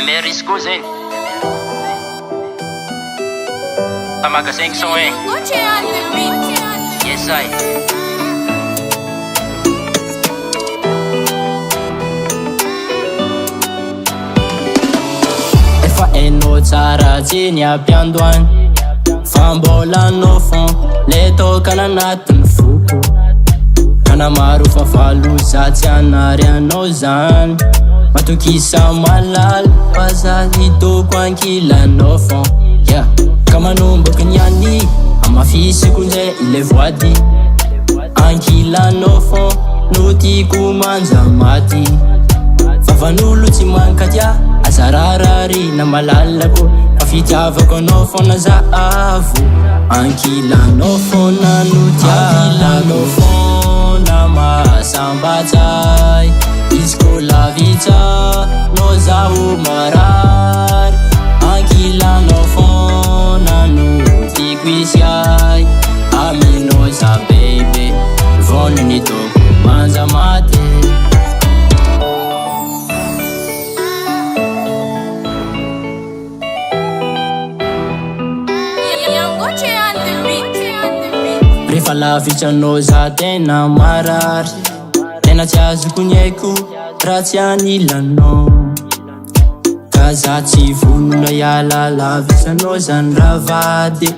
Ameris koa zegny tamagasaigny son egny yes I efa hainao tsara tseny ampiandoany fa mbola anao fon le tokana anatin'ny foko kana maro fa faloza tsy anary anao zany matokisa malala fa za hitoko ankilanao fon yeah. Ka manomboky niany amafisiko nzay le voady ankilanao fon no tiako manja maty favanolo tsy mankatia azararary na malalako fa fitiavako anao fona za avo ankilanao fona no tialanao fona masambatsay izy ko lavitsa no zaho marary ankilanao fona no tiako izy ay aminao za baby vono ny toko manja maty rehefa lavitranao za tena marary tena tsy azoko ny haiko raha tsy anilanao ka za tsy vonona iala lavitranao zany raha vady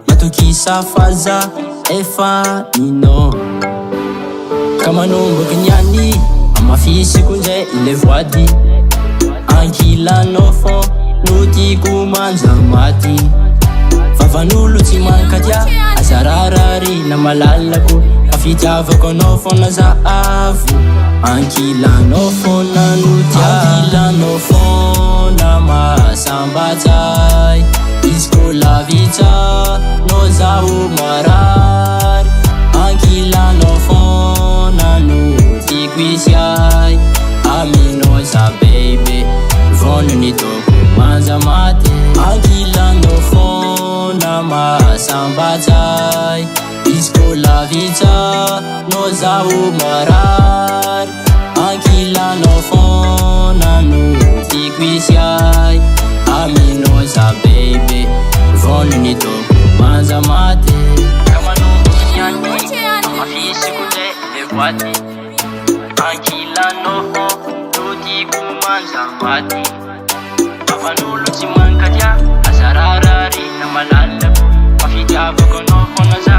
matokisa fa za efa ninao ka manomboky niany amafisiko nzay le voady ankilanao fon no tiako manja maty favanolo tsy mankatia azararary na malalako fa fitiavako anao fona za avo ankilanao fona no tialanao fona masambatsay izy ko lavitsa no zaho marary ankilanao fona no tiako izy ay aminao za baby vono ny toko manja maty ankilanao fona masambatsay izy ko lavitsa no zaho marary ankilanao fona no tiako izy ay aminao za baby vono ny toko manja maty ka manomboky niany amafisiko nzay le voady ankilanao fon no tiako manja maty favanolo tsy mankatia azararary na malalako fa fitiavako anao fona za